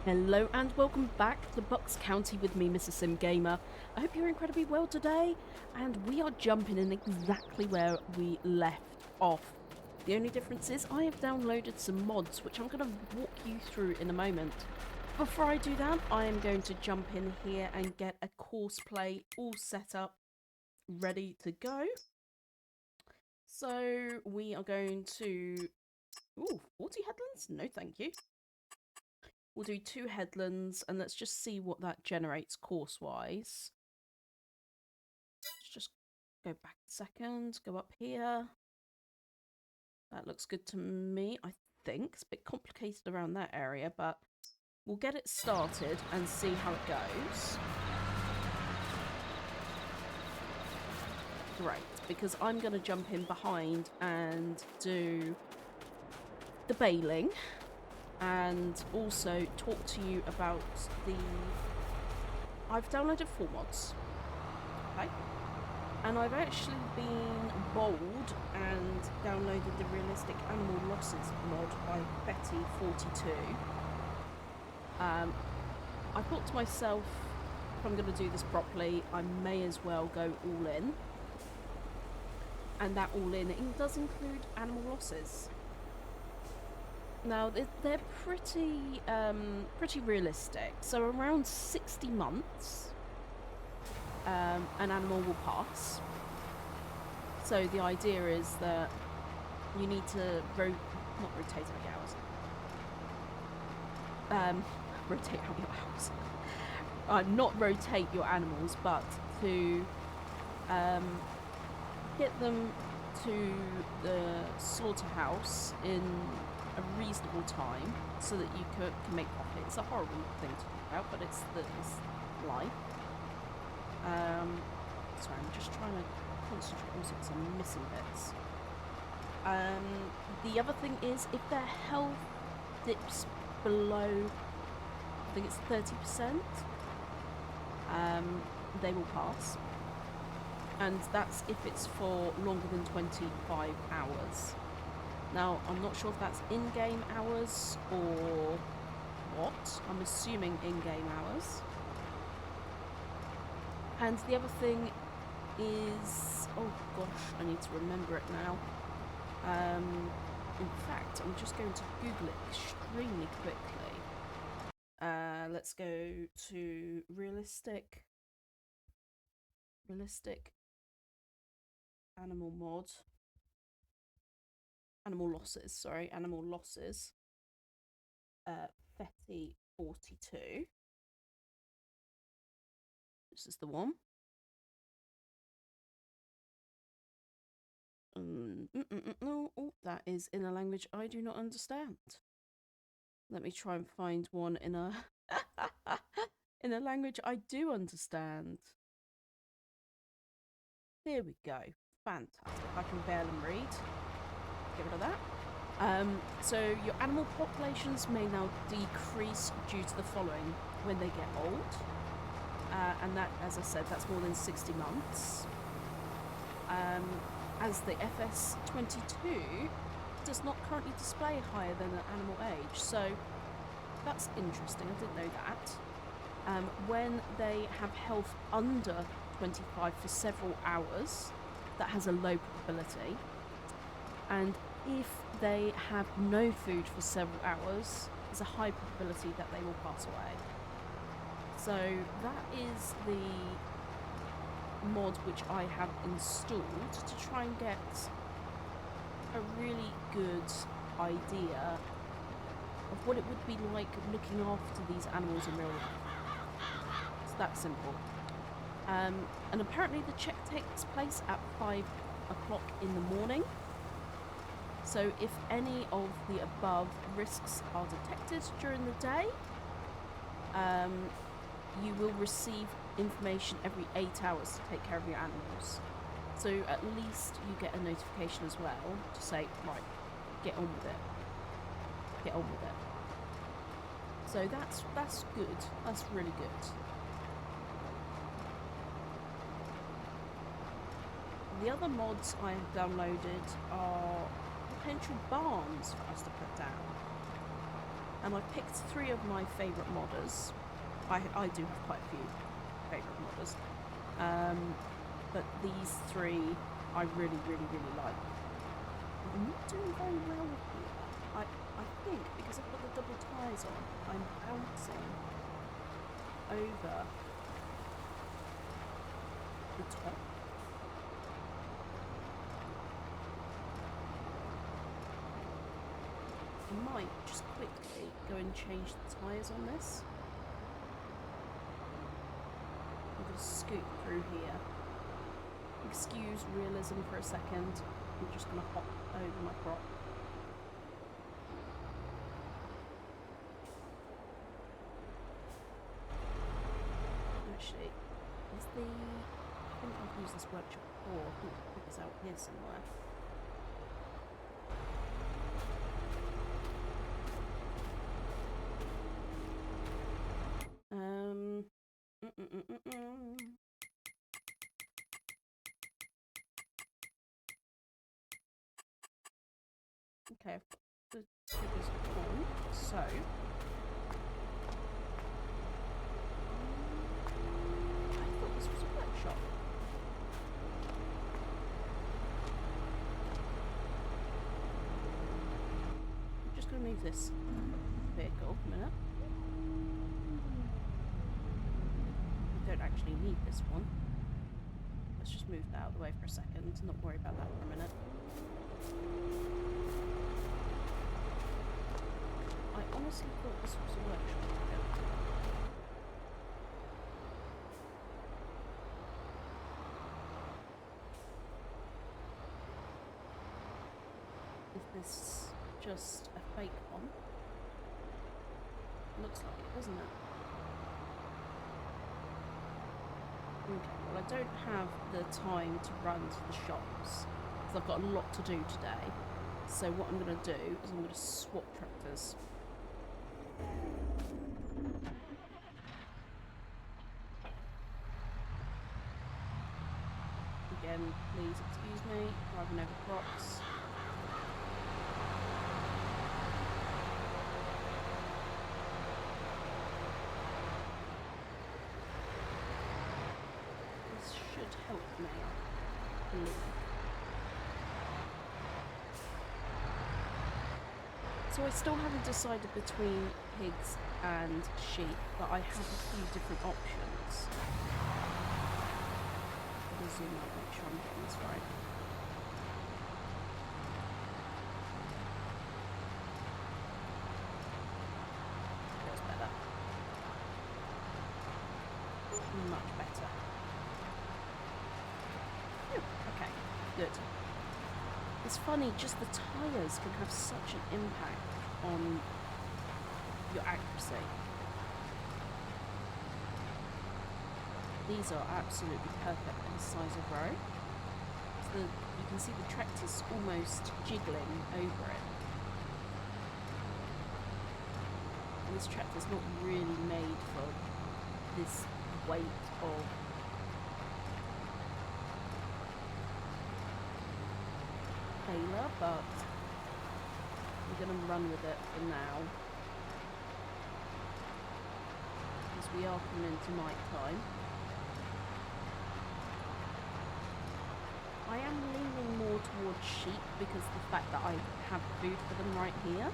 Hello and welcome back to Bucks County with me, Mrs. Sim Gamer. I hope you're incredibly well today, and we are jumping in exactly where we left off. The only difference is I have downloaded some mods, which I'm going to walk you through in a moment. Before I do that, I am going to jump in here and get a course play all set up, ready to go. So we are going to... Ooh, 40 headlands? No thank you. We'll do 2 headlands, and let's just see what that generates course-wise. Let's just go back a second, go up here. That looks good to me, I think. It's a bit complicated around that area, but we'll get it started and see how it goes. Great, because I'm going to jump in behind and do the baling. And also talk to you about the... I've downloaded 4 mods, okay? And I've actually been bold and downloaded the Realistic Animal Losses mod by FS22. I thought to myself, if I'm going to do this properly, I may as well go all in. And that all in, it does include animal losses. Now, they're pretty realistic. So around 60 months, an animal will pass. So the idea is that you need to not rotate out your hours. Rotate out your hours. Not rotate your animals, but to get them to the slaughterhouse in a reasonable time so that you can make profit. It's a horrible thing to talk about, but it's life. Sorry, I'm just trying to concentrate also because I'm missing bits. The other thing is if their health dips below, I think it's 30%, they will pass. And that's if it's for longer than 25 hours. Now, I'm not sure if that's in-game hours or what. I'm assuming in-game hours. And the other thing is... Oh gosh, I need to remember it now. In fact, I'm just going to Google it extremely quickly. Let's go to Realistic Animal Mod. Animal losses. FS22. This is the one. Oh, that is in a language I do not understand. Let me try and find one in a in a language I do understand. Here we go. Fantastic. I can barely read. Get rid of that. So your animal populations may now decrease due to the following: when they get old, and that, as I said, that's more than 60 months. As the FS22 does not currently display higher than the animal age, so that's interesting. I didn't know that. When they have health under 25 for several hours, that has a low probability. And if they have no food for several hours, there's a high probability that they will pass away. So that is the mod which I have installed to try and get a really good idea of what it would be like looking after these animals in real life. It's that simple. And apparently the check takes place at 5 o'clock in the morning. So if any of the above risks are detected during the day, you will receive information every 8 hours to take care of your animals. So at least you get a notification as well to say, right, get on with it. Get on with it. So that's good. That's really good. The other mods I have downloaded are potential barns for us to put down. And I picked 3 of my favourite modders. I do have quite a few favourite modders. But these 3 I really, really, really like. I'm not doing very well here. I think because I've got the double tyres on, I'm bouncing over the top. I might just quickly go and change the tyres on this. I'm going to scoot through here. Excuse realism for a second. I'm just going to hop over my prop. Actually, is the... I think I've used this workshop before. I think it's out here somewhere. Okay, I've got the triggers on, so... I thought this was a workshop. I'm just going to move this vehicle a minute. We don't actually need this one. Let's just move that out of the way for a second, not worry about that for a minute. I honestly thought this was a workshop. Is this just a fake one? Looks like it, doesn't it? Okay, well I don't have the time to run to the shops because I've got a lot to do today. So what I'm going to do is I'm going to swap tractors. Again, please excuse me, driving over crops. This should help me, I believe. So I still haven't decided between pigs and sheep, but I have a few different options. I'll zoom out, make sure I'm getting this right. Feels better. Much better. Phew, okay, good. It's funny, just the tyres can have such an impact on your accuracy. These are absolutely perfect in the size of row. So you can see the tractor's almost jiggling over it. And this tractor's not really made for this weight of Taylor, but we're going to run with it for now because we are coming into night time. I am leaning more towards sheep because of the fact that I have food for them right here.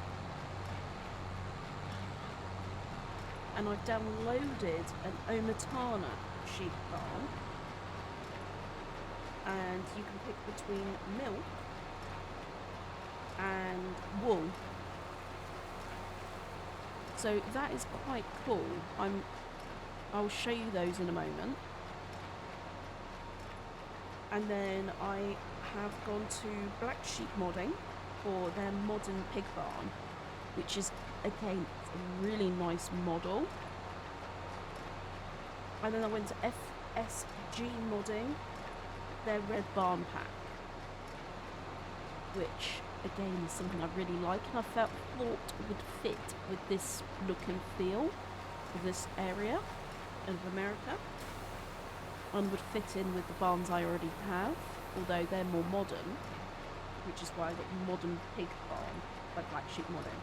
And I've downloaded an Omatana sheep farm, and you can pick between milk and wool. So that is quite cool. I'll show you those in a moment. And then I have gone to Black Sheep Modding for their modern pig barn, which is, again, a really nice model. And then I went to FS22 Modding, their red barn pack, which again is something I really like, and I thought would fit with this look and feel of this area of America, and would fit in with the barns I already have, although they're more modern, which is why I got the modern pig barn by Black Sheep Modding.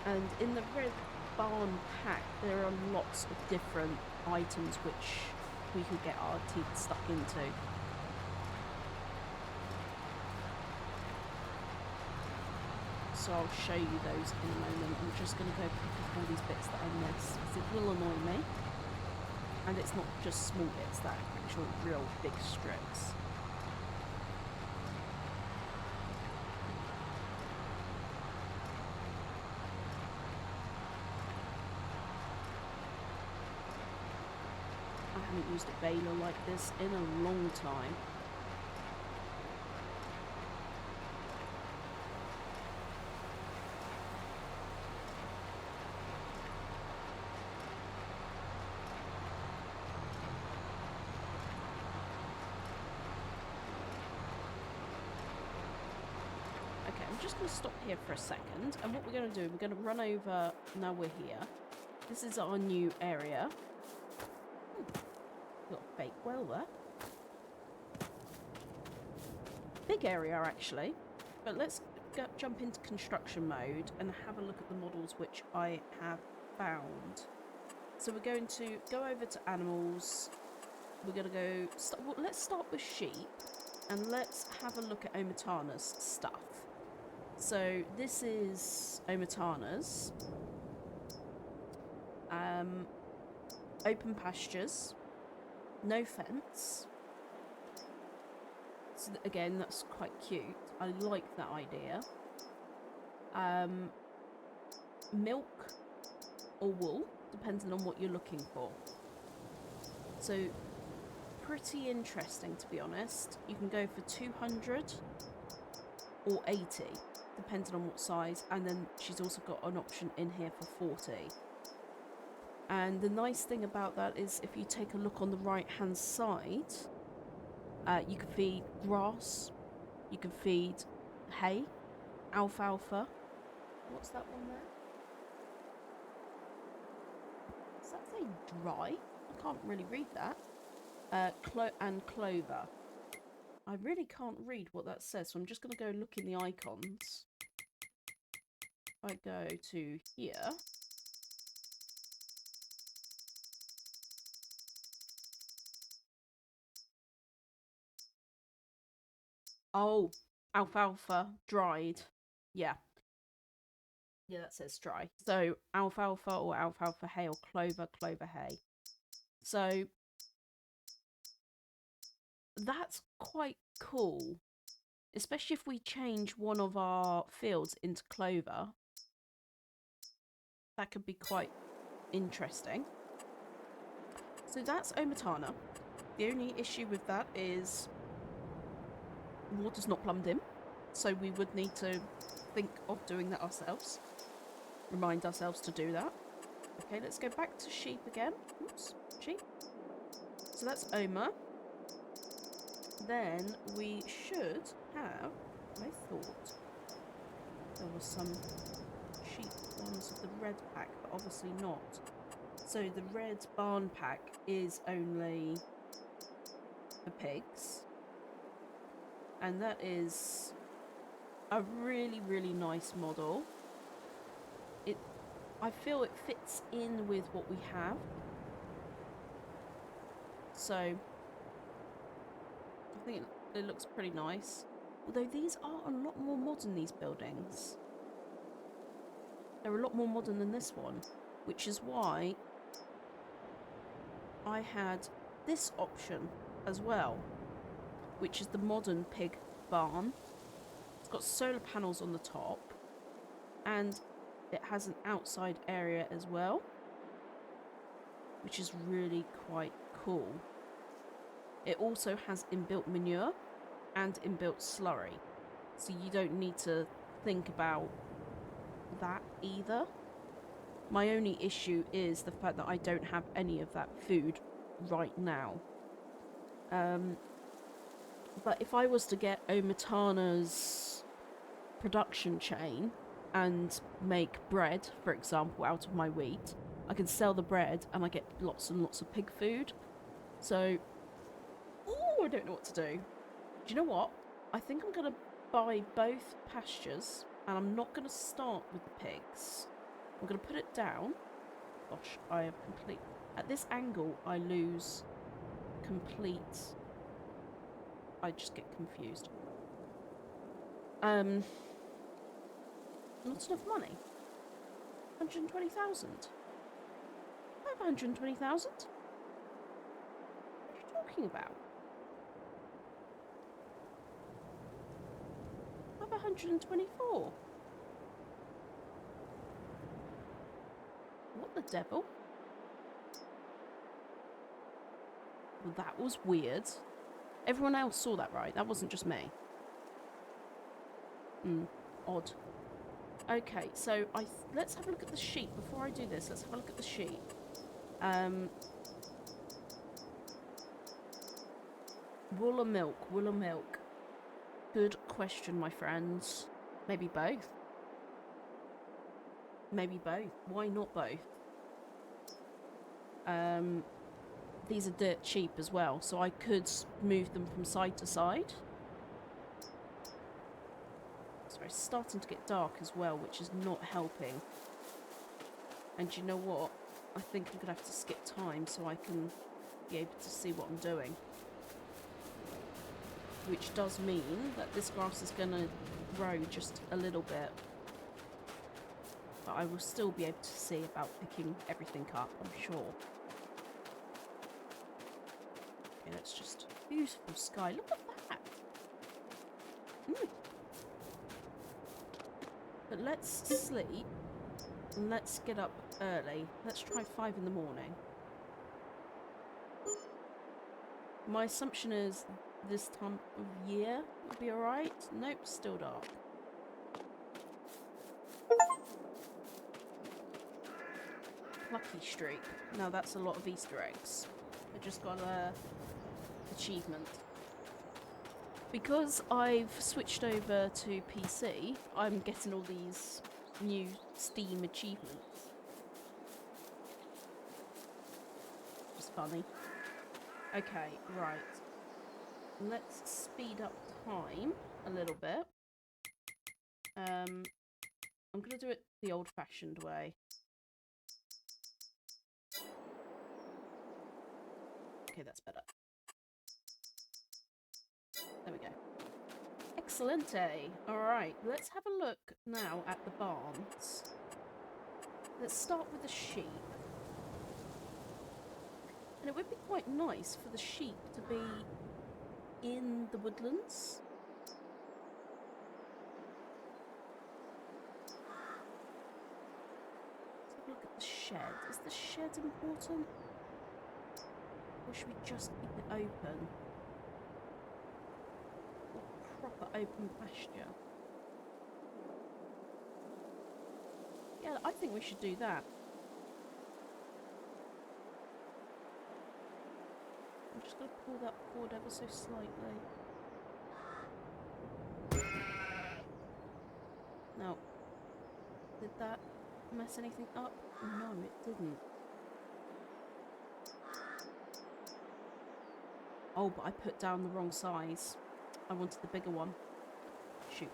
And in the red barn pack, there are lots of different items which we could get our teeth stuck into. So I'll show you those in a moment. I'm just going to go pick up all these bits that I missed, because it will annoy me. And it's not just small bits, that actual real big strips. I haven't used a baler like this in a long time. Okay, I'm just going to stop here for a second, and what we're going to do, we're going to run over, now we're here. This is our new area. Got a fake well there. Big area actually, but let's jump into construction mode and have a look at the models which I have found. So we're going to go over to animals. We're going to go, well, let's start with sheep and let's have a look at Omatana's stuff. So this is Omatana's. Open pastures. No fence. So again, that's quite cute. I like that idea. Milk or wool, depending on what you're looking for. So pretty interesting, to be honest. You can go for 200 or 80, depending on what size. And then she's also got an option in here for 40. And the nice thing about that is if you take a look on the right hand side, you can feed grass, you can feed hay, alfalfa. What's that one there? Does that say dry? I can't really read that. And clover. I really can't read what that says, so I'm just going to go look in the icons. If I go to here. Oh, alfalfa, dried. Yeah. Yeah, that says dry. So, alfalfa or alfalfa hay or clover, clover hay. So, that's quite cool. Especially if we change one of our fields into clover. That could be quite interesting. So that's Omatana. The only issue with that is water's not plumbed in, so we would need to think of doing that ourselves. Remind ourselves to do that. Okay, let's go back to sheep again. Oops, sheep. So that's Oma. Then we should have, I thought there was some sheep ones of the red pack, but obviously not. So the red barn pack is only the pigs. And that is a really, really nice model. I feel it fits in with what we have. So I think it looks pretty nice. Although these are a lot more modern, these buildings. They're a lot more modern than this one, which is why I had this option as well, which is the modern pig barn. It's got solar panels on the top, and it has an outside area as well, which is really quite cool. It also has inbuilt manure and inbuilt slurry, so you don't need to think about that either. My only issue is the fact that I don't have any of that food right now. But if I was to get Omatana's production chain and make bread, for example, out of my wheat, I can sell the bread and I get lots and lots of pig food. So, I don't know what to do. Do you know what? I think I'm going to buy both pastures, and I'm not going to start with the pigs. I'm going to put it down. Gosh, I have complete... At this angle, I lose complete... I just get confused. Not enough money. 120,000. I have 120,000. What are you talking about? I have 124. What the devil? Well, that was weird. Everyone else saw that, right? That wasn't just me. Odd. Okay, so let's have a look at the sheet. Before I do this, let's have a look at the sheet. Wool or milk? Wool or milk? Good question, my friends. Maybe both. Maybe both. Why not both? These are dirt cheap as well, so I could move them from side to side. So it's starting to get dark as well, which is not helping. And you know what? I think I'm going to have to skip time so I can be able to see what I'm doing. Which does mean that this grass is going to grow just a little bit. But I will still be able to see about picking everything up, I'm sure. Okay, that's just beautiful sky. Look at that! But let's sleep and let's get up early. Let's try 5 in the morning. My assumption is this time of year will be alright. Nope, still dark. Lucky streak. Now that's a lot of Easter eggs. I just got a achievement. Because I've switched over to PC, I'm getting all these new Steam achievements. Just funny. Okay, right. Let's speed up time a little bit. I'm going to do it the old-fashioned way. Okay, that's better. There we go. Excellente. Alright, let's have a look now at the barns. Let's start with the sheep. And it would be quite nice for the sheep to be in the woodlands. Let's have a look at the shed. Is the shed important? Or should we just keep it open? Proper open pasture. Yeah, I think we should do that. I'm just going to pull that forward ever so slightly. Now, did that mess anything up? No, it didn't. Oh, but I put down the wrong size. I wanted the bigger one. Shoot.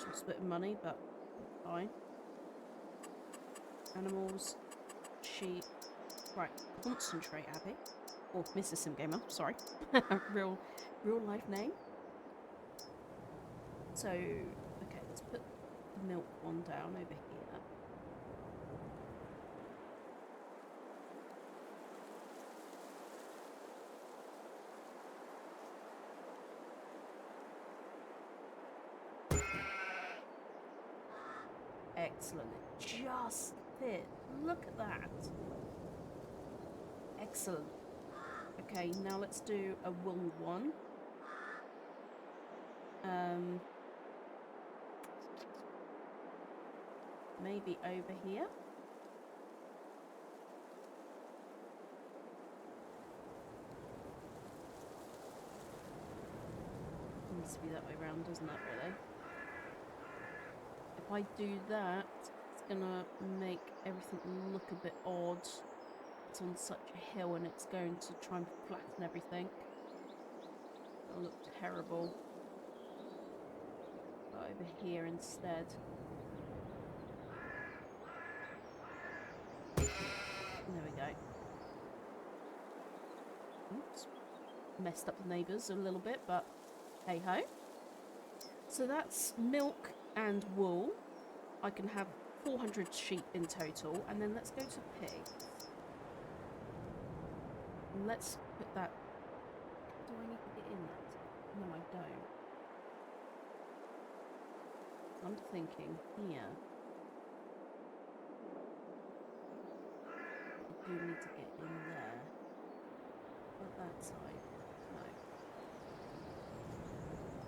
Just a bit of money, but fine. Animals, sheep. Right, concentrate, Abby. Or Mrs. Sim Gamer, sorry. real life name. So, okay, let's put the milk one down over here. Excellent. It just fit. Look at that. Excellent. Okay, now let's do a wool one. Maybe over here. It needs to be that way around, doesn't it, really? If I do that, it's gonna make everything look a bit odd. It's on such a hill and it's going to try and flatten everything. terrible. But over here instead. There we go. Oops. Messed up the neighbours a little bit, but hey ho. So that's milk and wool. I can have 400 sheep in total, and then let's go to pigs. And let's put that. Do I need to get in that? No, I don't. I'm thinking here. I do need to get in there. But that side, no.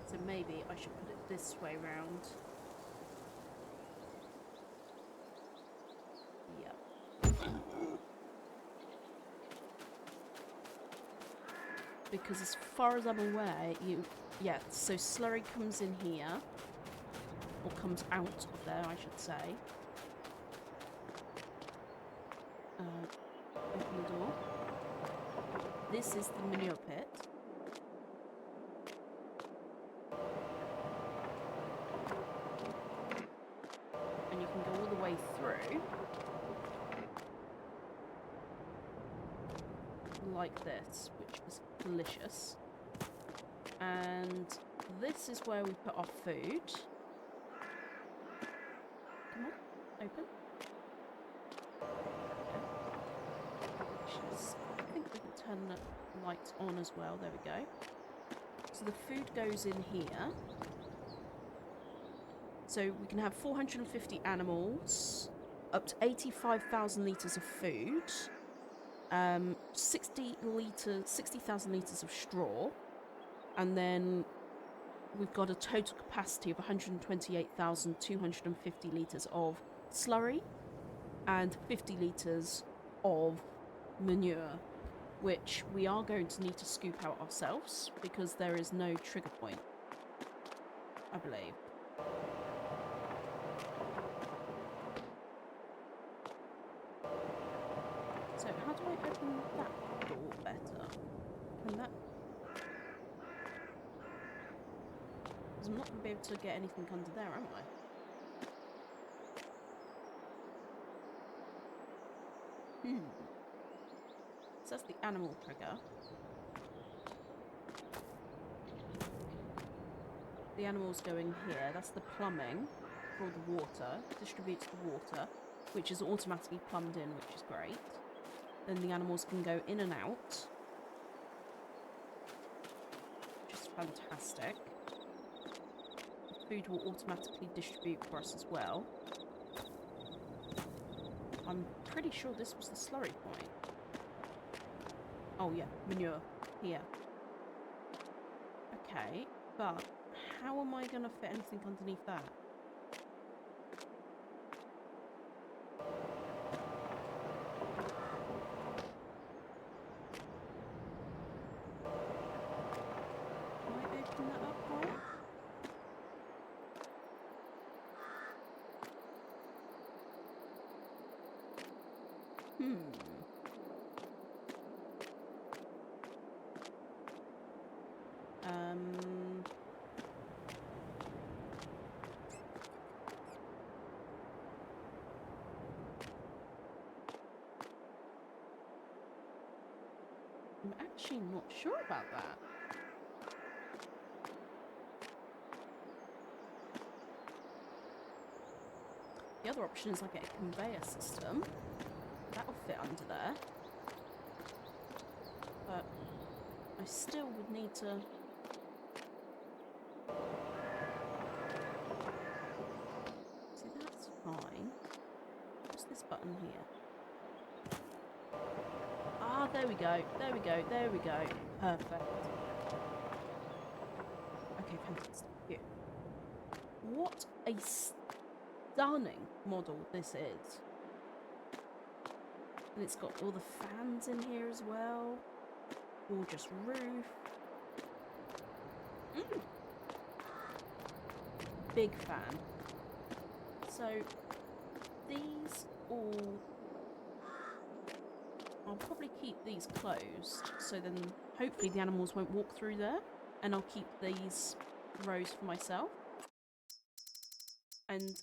So maybe I should put it this way round. Because as far as I'm aware, so slurry comes in here, or comes out of there, I should say. Open the door. This is the manure pit. And you can go all the way through. Like this, which is delicious. And this is where we put our food. Come on, open. Delicious. I think we can turn the lights on as well. There we go. So the food goes in here. So we can have 450 animals, up to 85,000 litres of food. 60,000 litres of straw, and then we've got a total capacity of 128,250 litres of slurry and 50 litres of manure, which we are going to need to scoop out ourselves because there is no trigger point, I believe. So how do I open that door better? Can that... Because I'm not going to be able to get anything under there, am I? So that's the animal trigger. The animals go in here. That's the plumbing for the water. Distributes the water, which is automatically plumbed in, which is great. Then the animals can go in and out, which is fantastic. The food will automatically distribute for us as well. I'm pretty sure this was the slurry point. Oh yeah, manure here. Okay, but how am I going to fit anything underneath that? I'm actually not sure about that. The other option is I get a conveyor system. That'll fit under there. But I still would need to... See, that's fine. What's this button here? Ah, there we go. There we go. There we go. Perfect. Okay, fantastic. Here. What a stunning model this is. And it's got all the fans in here as well. Gorgeous roof. Big fan. So, these all... I'll probably keep these closed, so then hopefully the animals won't walk through there. and I'll keep these rows for myself. And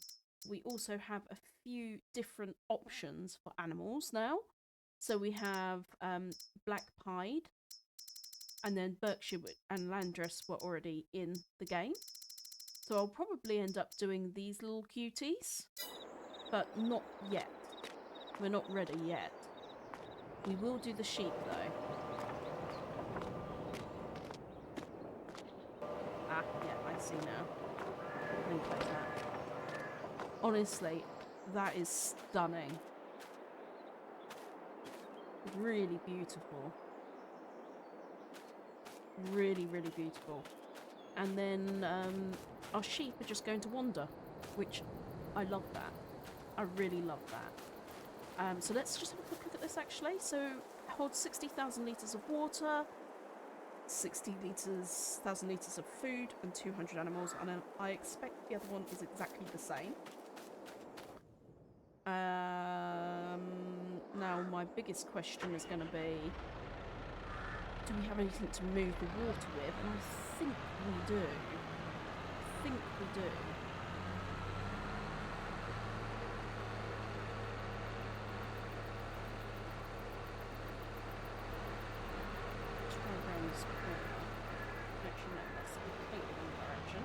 we also have a few different options for animals now. So we have black pied, and then Berkshire and Landrace were already in the game. So I'll probably end up doing these little cuties, but not yet. We're not ready yet. We will do the sheep though. Ah, yeah, I see now. Things like that. Honestly, that is stunning. Really beautiful. Really, really beautiful. And then our sheep are just going to wander, which I love that. I really love that. So let's just have a quick look at this actually. So it holds 60,000 litres of water, 1,000 litres of food, and 200 animals. And I expect the other one is exactly the same. Now my biggest question is going to be, do we have anything to move the water with? And I think we do. I think we do. Try around this corner. Actually, no, that's the completely wrong direction.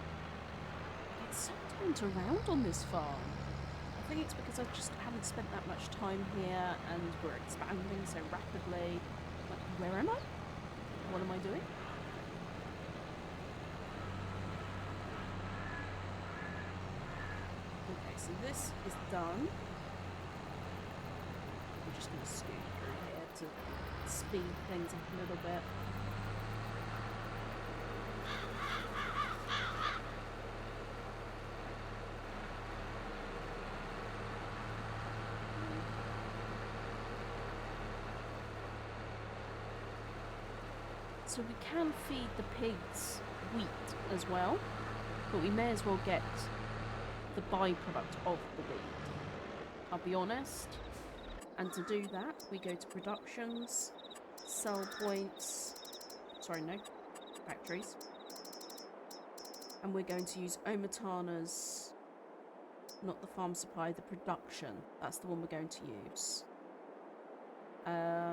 It's so turned around on this farm. I think it's because I just haven't spent that much time here and we're expanding so rapidly. Like, where am I? What am I doing? Okay, so this is done. I'm just going to scoot through here to speed things up a little bit. So we can feed the pigs wheat as well, but we may as well get the byproduct of the wheat, I'll be honest. And to do that, we go to productions, sell points, sorry, no, factories. And we're going to use Omatana's, not the farm supply, the production. That's the one we're going to use. I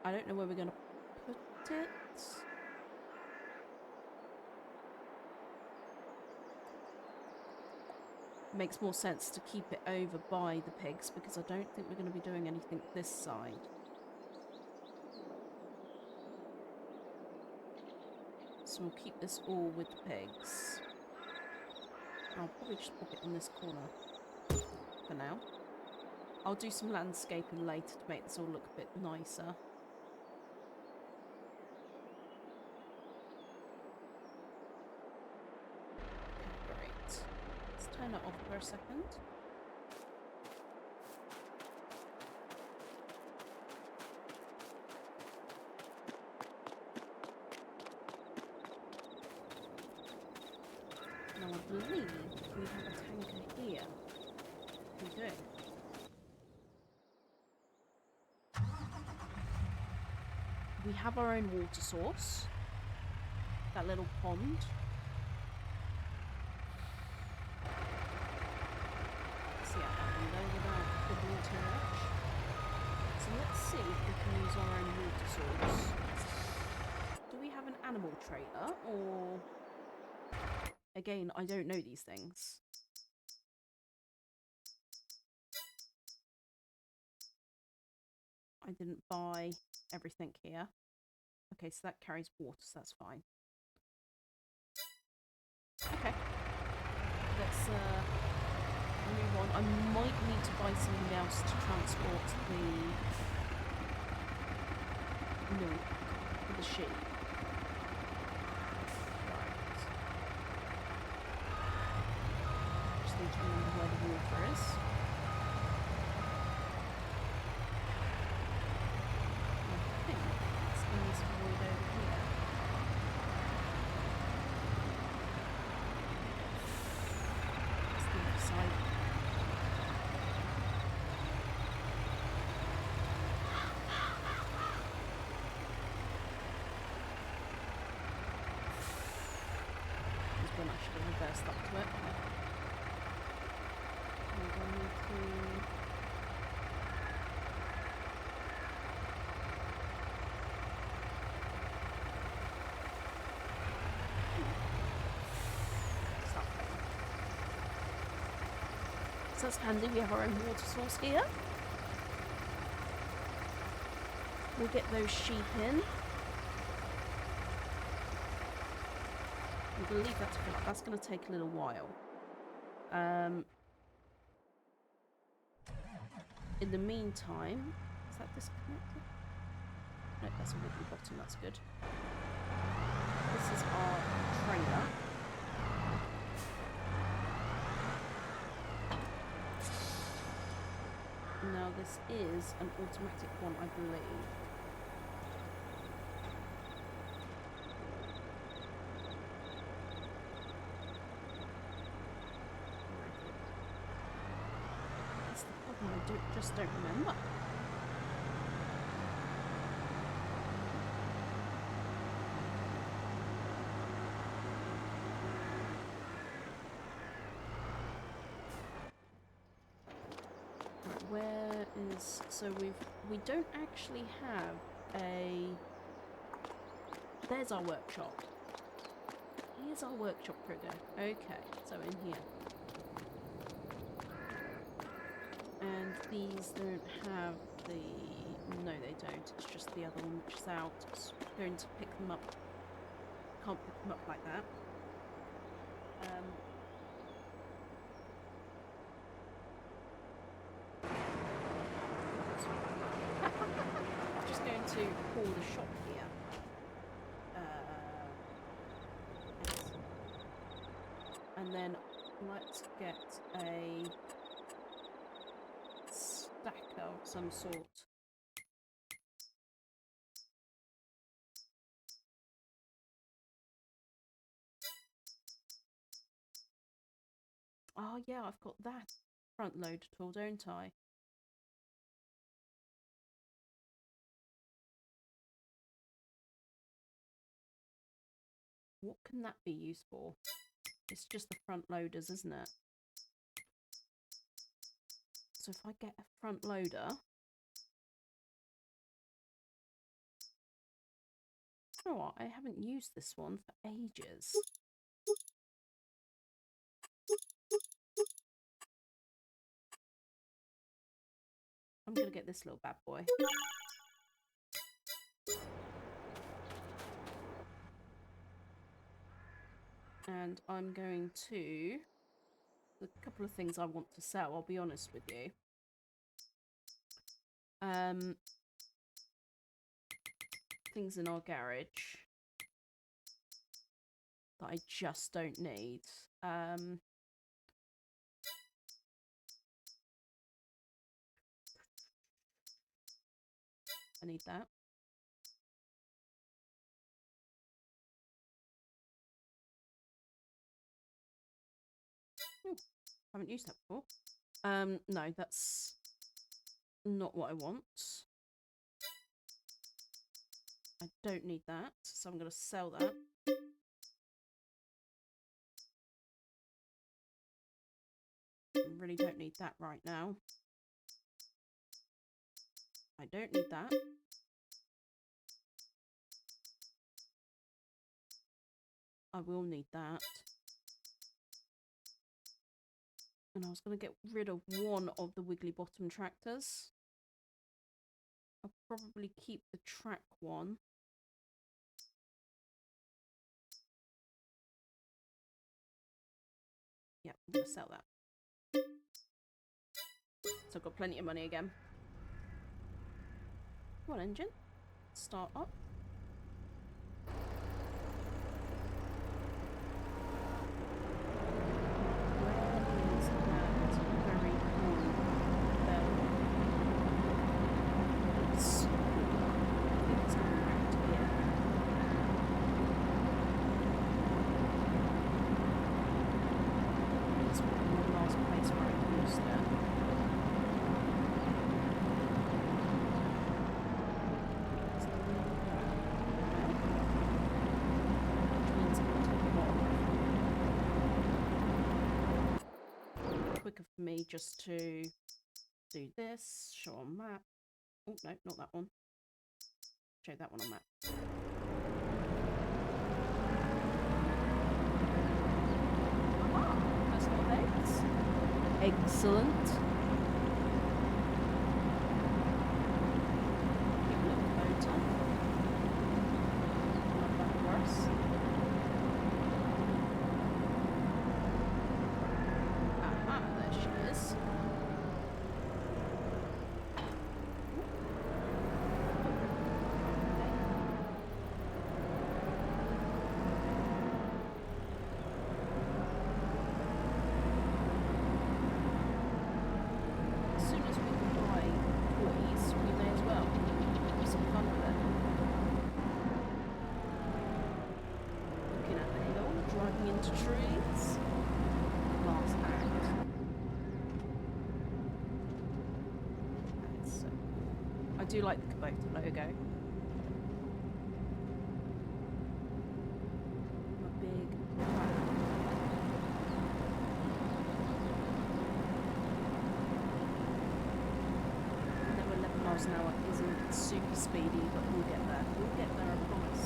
don't know where we're going to put it. Makes more sense to keep it over by the pigs because I don't think we're going to be doing anything this side. So we'll keep this all with the pigs. I'll probably just pop it in this corner for now. I'll do some landscaping later to make this all look a bit nicer. Turn it off for a second. Now I believe we have a tanker here. We do. We have our own water source. That little pond. So let's see if we can use our own water source. Do we have an animal trailer or... Again, I don't know these things. I didn't buy everything here. Okay, so that carries water, so that's fine. Okay. Let's move on. I might need to buy something else to transport the milk for the sheep. Right. Just need to remember where the water is. I think it's in this void over here. It's the other side. I should have reversed up to it. And I need to... So that's handy, we have our own water source here. We'll get those sheep in. We'll leave that to fill up. That's going to take a little while. In the meantime, is that disconnected? No, that's a wiggly bottom, that's good. This is our trailer. Now this is an automatic one, I believe. That's the problem, I just don't remember. Where is... So we don't actually have a... There's our workshop. Here's our workshop trigger. Okay, so in here. And these don't have the... No, they don't. It's just the other one which is out. It's going to pick them up. Can't pick them up like that. To call the shop here. Yes. And then let's get a stacker of some sort. Oh yeah, I've got that front loader tool, don't I? What can that be used for? It's just the front loaders, isn't it? So if I get a front loader... You know what? I haven't used this one for ages. I'm going to get this little bad boy. And I'm going to... A couple of things I want to sell, I'll be honest with you. Things in our garage that I just don't need. I need that. Haven't used that before. No, that's not what I want. I don't need that, so I'm going to sell that. I really don't need that right now. I don't need that. I will need that. And I was going to get rid of one of the wiggly bottom tractors. I'll probably keep the track one. Yeah, I'm going to sell that. So I've got plenty of money again. Come on, engine. Start up. quicker for me just to do this, show on map. Oh, no, not that one. Show that one on map. Ah, that's not eggs. Excellent. Keep a little motor. Not that worse. Aha, there she is. Trees. Last act. That's, I do like the Kubota logo. A big cloud. I know 11 miles an hour isn't super speedy, but we'll get there. We'll get there, I promise.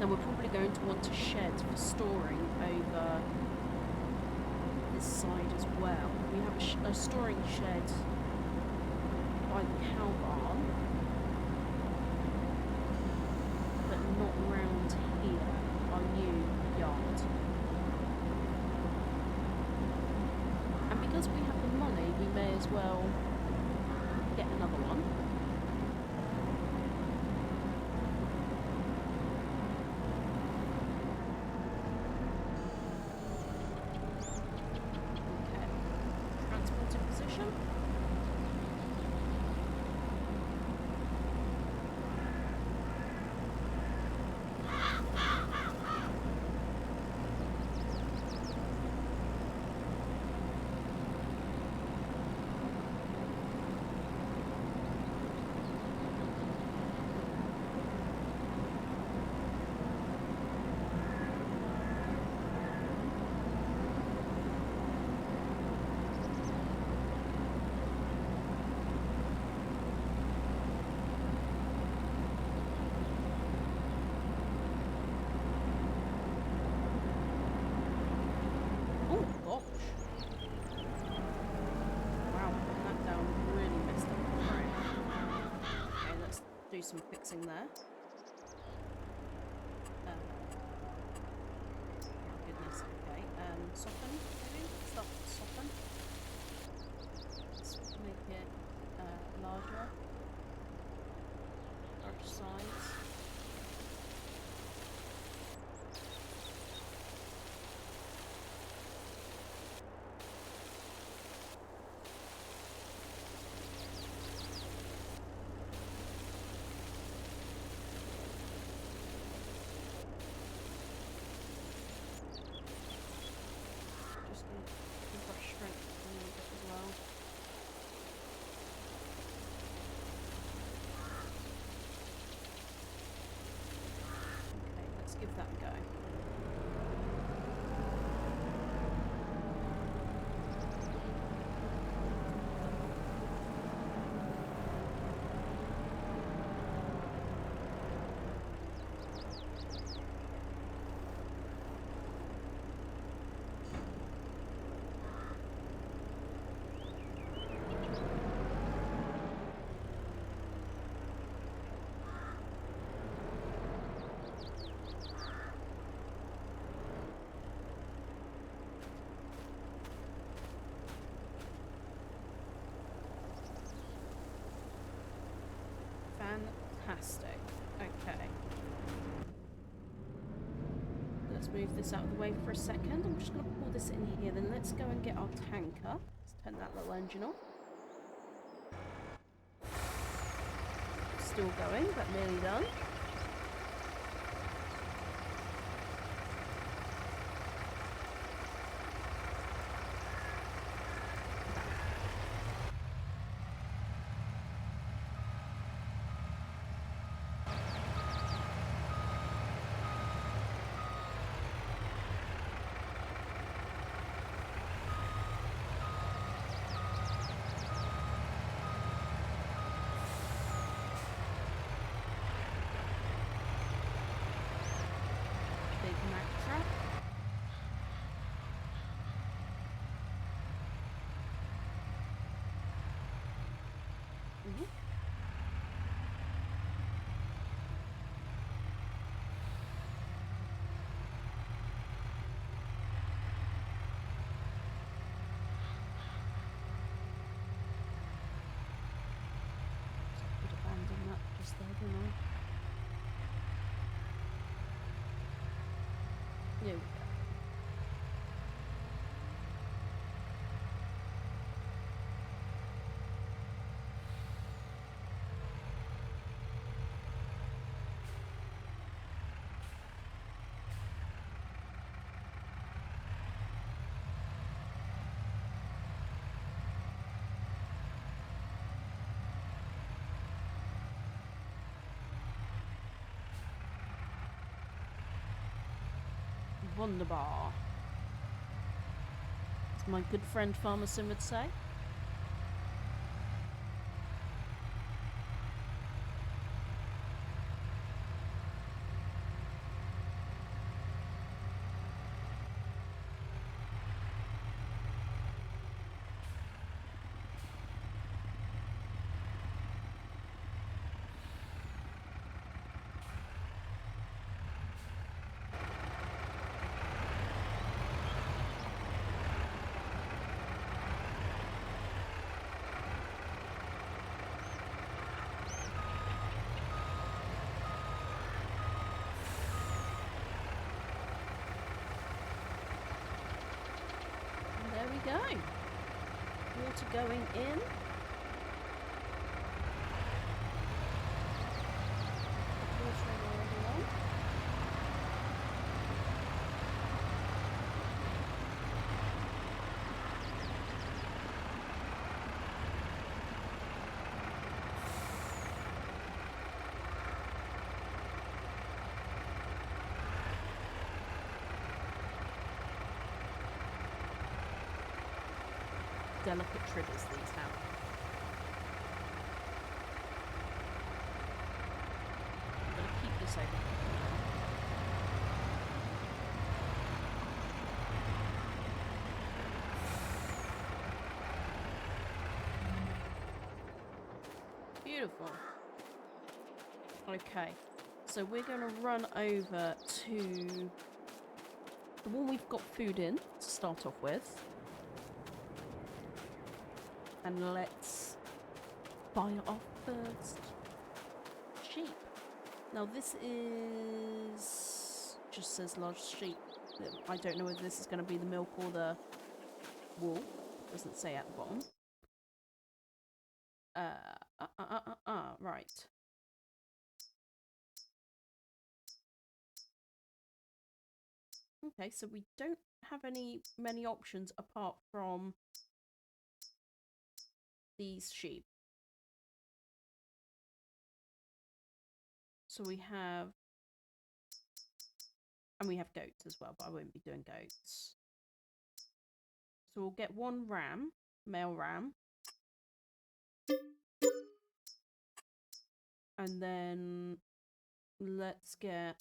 Now we're probably going to want to shed for storing over this side as well. We have a storing shed by the cow barn, but not round here, our new yard. And because we have the money, we may as well get another one. Do some fixing there. Goodness, okay. Soften, maybe? Start to soften. Let's make it larger. Large size. Give that a go. Fantastic. Okay. Let's move this out of the way for a second. I'm just going to pull this in here. Then let's go and get our tanker. Let's turn that little engine off. Still going, but nearly done. There we go. Wunderbar, as my good friend Pharmacin would say. Go. Water going in. Delicate triggers these have. I'm going to keep this open for now. Beautiful. Okay, so we're going to run over to the one we've got food in to start off with. And let's buy our first sheep. Now this is just says large sheep. I don't know whether this is going to be the milk or the wool. It doesn't say at the bottom. Right. Okay, so we don't have many options apart from these sheep. So we have, and we have goats as well, but I won't be doing goats. So we'll get one ram, male ram. And then let's get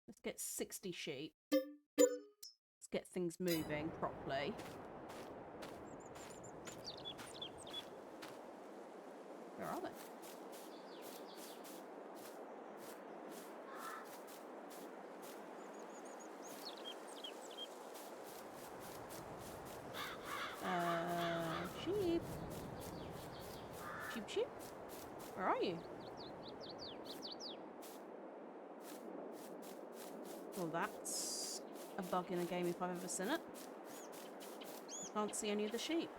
Let's get 60 sheep. Let's get things moving properly. Where are they? Sheep. Sheep, sheep. Where are you? Well, that's a bug in a game if I've ever seen it. I can't see any of the sheep.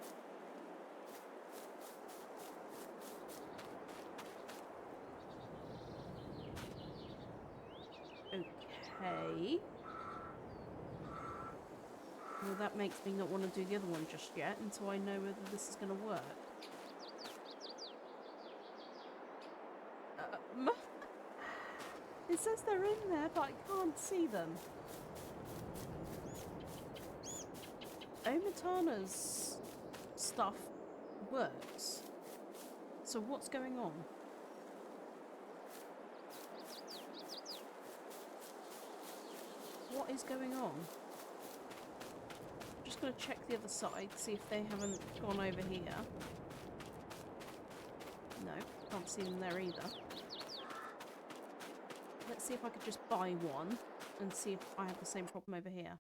Okay. Well, that makes me not want to do the other one just yet until I know whether this is going to work. It says they're in there, but I can't see them. Omatana's stuff works. So what's going on? What is going on? Just gonna check the other side, see if they haven't gone over here. No, can't see them there either. Let's see if I could just buy one and see if I have the same problem over here.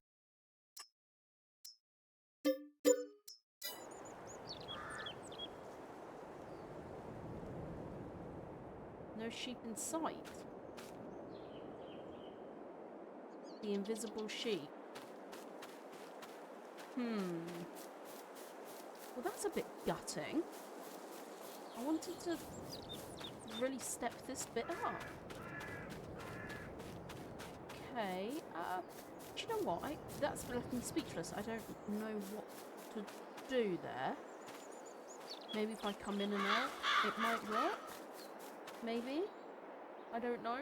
No sheep in sight. The invisible sheep. Well, that's a bit gutting. I wanted to really step this bit up. Okay, do you know what? That's left me speechless. I don't know what to do there. Maybe if I come in and out, it might work. Maybe. I don't know.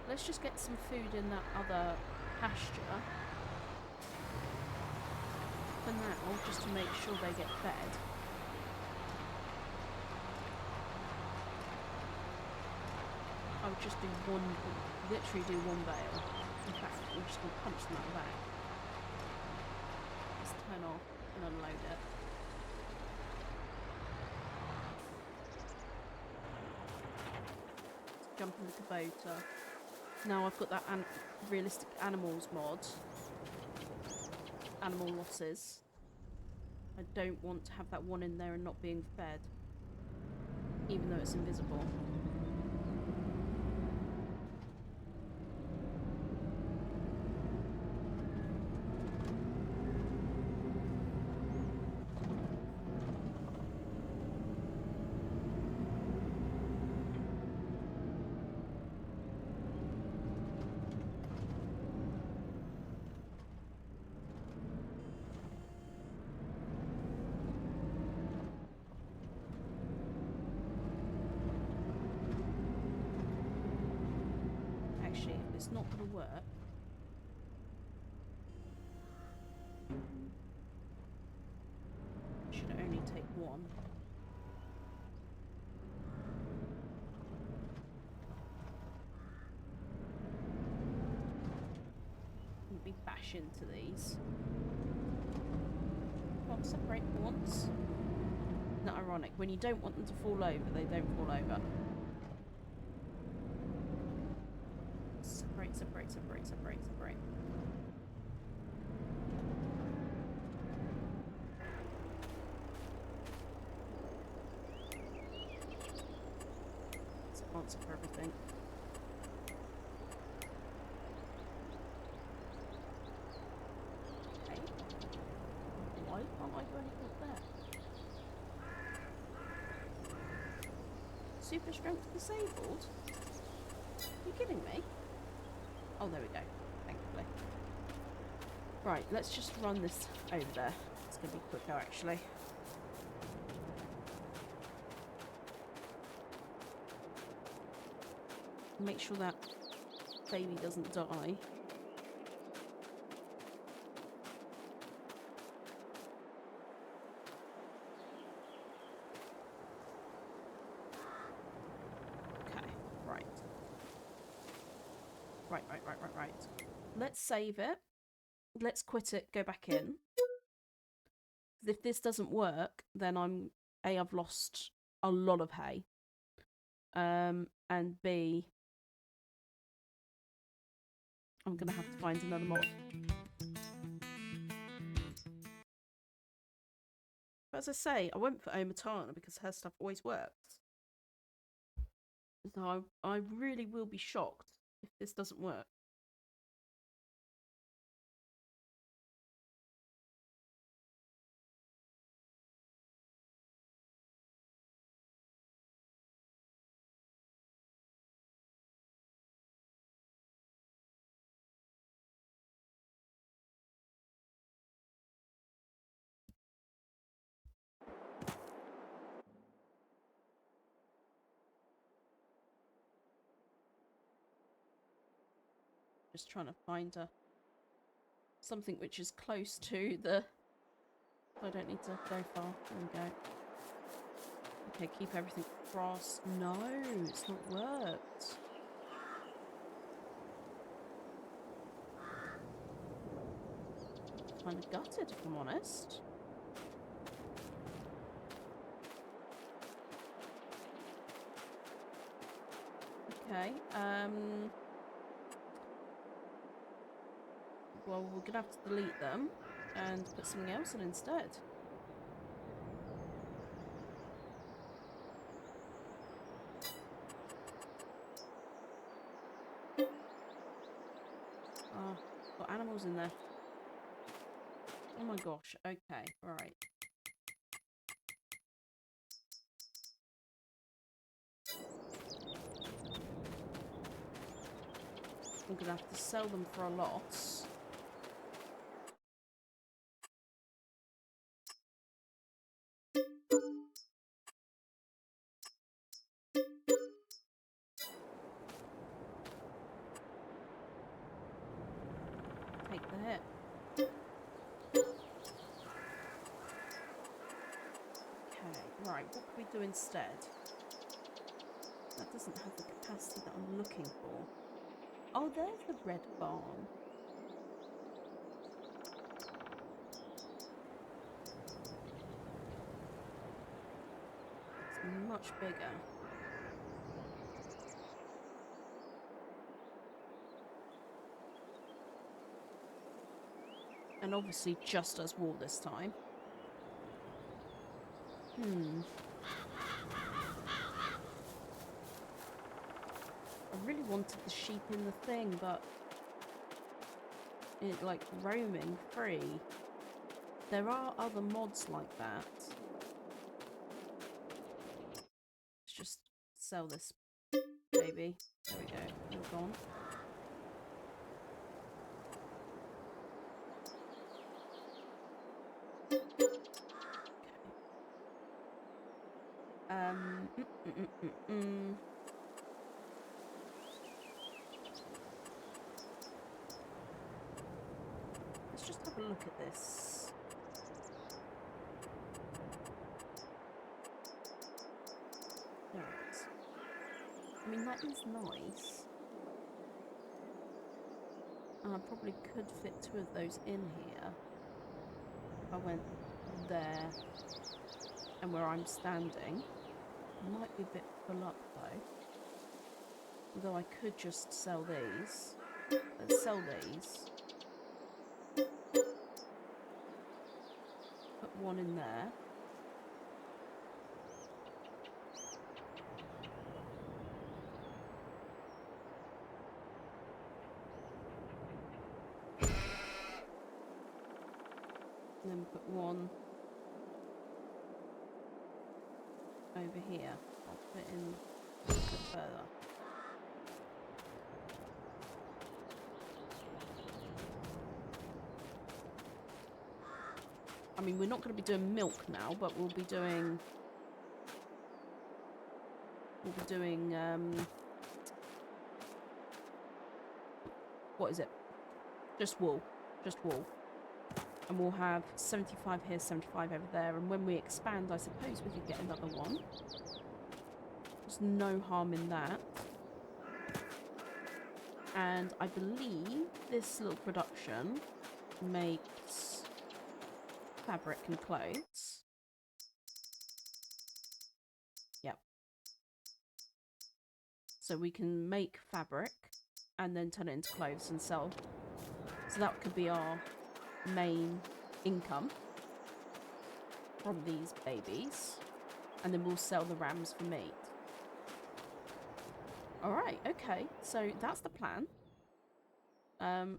Let's just get some food in that other pasture. For now, just to make sure they get fed. I would just do one, literally do one bale. In fact, we're just going to punch them out of the back. Just turn off and unload it. Let's jump in the Kubota. Now I've got that realistic animals mod. Animal losses. I don't want to have that one in there and not being fed. Even though it's invisible. Actually, if it's not going to work, it should only take one. Let me bash into these. Come on, separate for once. Not ironic. When you don't want them to fall over, they don't fall over. Separate, separate, separate, separate, separate. It's an answer for everything. Okay. Why can't I go any good there? Super strength disabled? Are you kidding me? Oh, there we go. Thankfully. Right, let's just run this over there. It's going to be quicker, actually. Make sure that baby doesn't die. Right. Let's save it. Let's quit it, go back in. If this doesn't work, then I've lost a lot of hay. And B, I'm going to have to find another mod. But as I say, I went for Omatana because her stuff always works. So I really will be shocked if this doesn't work. Just trying to find something which is close to the... I don't need to go far. There we go. Okay, keep everything crossed. No, it's not worked. Kind of gutted, if I'm honest. Okay, well, we're gonna have to delete them and put something else in instead. Oh, got animals in there. Oh my gosh, okay, right. I'm gonna have to sell them for a loss. Take the hit. Okay, right, what can we do instead? That doesn't have the capacity that I'm looking for. Oh, there's the red barn. It's much bigger. And obviously just as wall this time. I really wanted the sheep in the thing, but it, like, roaming free. There are other mods like that. Let's just sell this baby. There we go. You're gone. Let's just have a look at this. There it is. I mean, that is nice. And I probably could fit 2 of those in here. If I went there and where I'm standing. Might be a bit full up though. Although I could just sell these. Let's sell these. Put 1 in there. And then put 1 over here. I'll put it in a bit further. I mean, we're not going to be doing milk now, but we'll be doing... what is it? Just wool. Just wool. And we'll have 75 here, 75 over there. And when we expand, I suppose we could get another one. There's no harm in that. And I believe this little production makes fabric and clothes. Yep. So we can make fabric and then turn it into clothes and sell. So that could be our main income. from these babies, and then we'll sell the rams for meat. Alright, okay, so that's the plan. I'm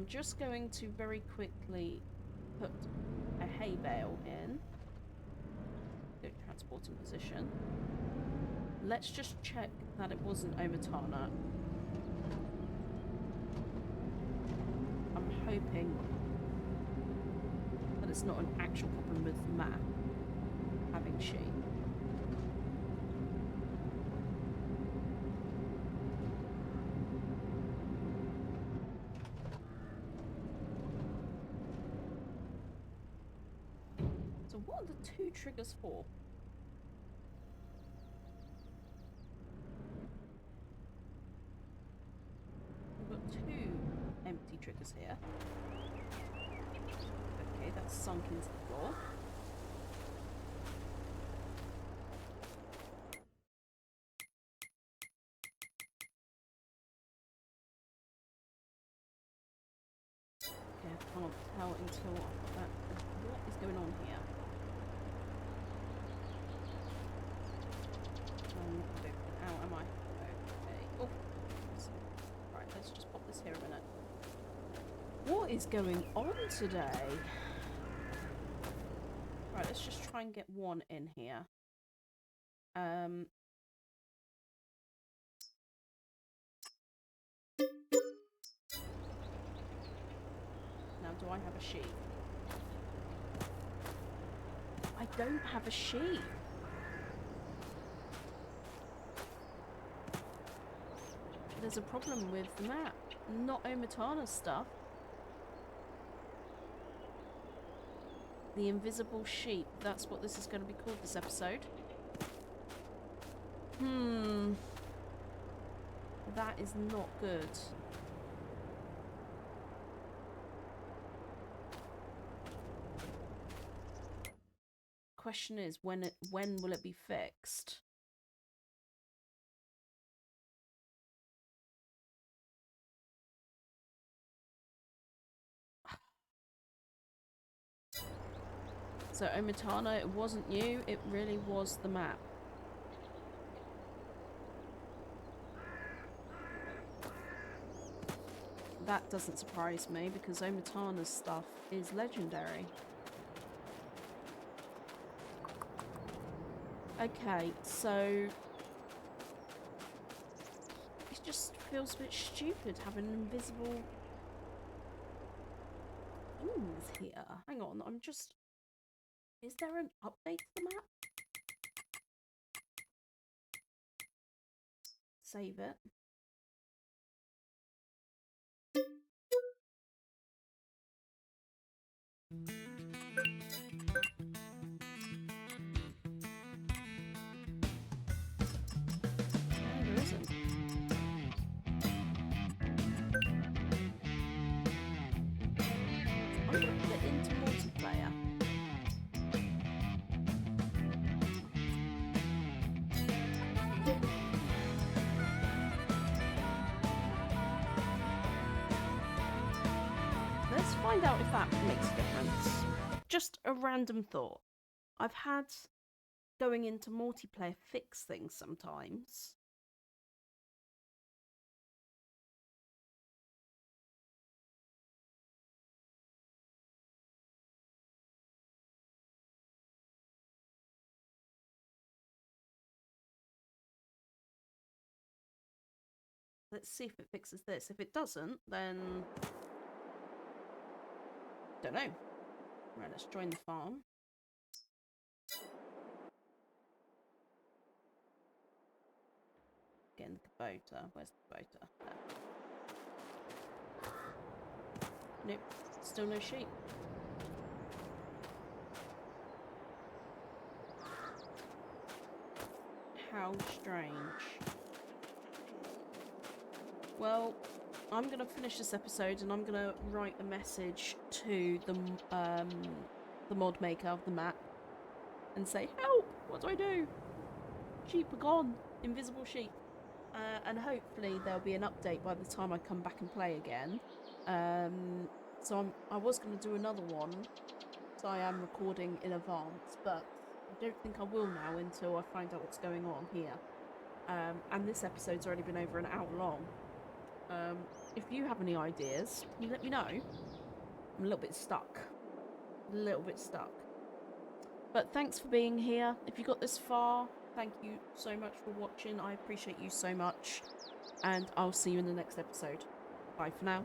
just going to very quickly put a hay bale in. Go transporting position. Let's just check that it wasn't Omatana. I'm hoping that it's not an actual problem with the map having sheep. So what are the two triggers for? We've got two empty triggers here. Okay, that's sunk into the floor. Okay, I can't tell until that. What is going on here? Ow, am I? Okay. Oh. Right, let's just pop this here a minute. What is going on today? Right, let's just try and get one in here. Now, do I have a sheep? I don't have a sheep. There's a problem with the map. Not Omatana's stuff. The invisible sheep. That's what this is going to be called this episode. That is not good. Question is, when will it be fixed? So Omatana, it wasn't you, it really was the map. That doesn't surprise me because Omatana's stuff is legendary. Okay, so it just feels a bit stupid having invisible things here. Hang on, I'm just... Is there an update to the map? Save it. No, there isn't. I'm going to put it into multiplayer. Let's find out if that makes a difference. Just a random thought. I've had going into multiplayer fix things sometimes. Let's see if it fixes this. If it doesn't, then... don't know. Right, let's join the farm. Getting the Kubota. Where's the Kubota? There. Nope. Still no sheep. How strange. Well, I'm going to finish this episode and I'm going to write a message to the mod maker of the map and say, help! What do I do? Sheep are gone. Invisible sheep. And hopefully there'll be an update by the time I come back and play again. So I was going to do another one So I am recording in advance, but I don't think I will now until I find out what's going on here. And this episode's already been over an hour long. If you have any ideas, can you let me know? I'm a little bit stuck. But thanks for being here. If you got this far, thank you so much for watching. I appreciate you so much. And I'll see you in the next episode. Bye for now.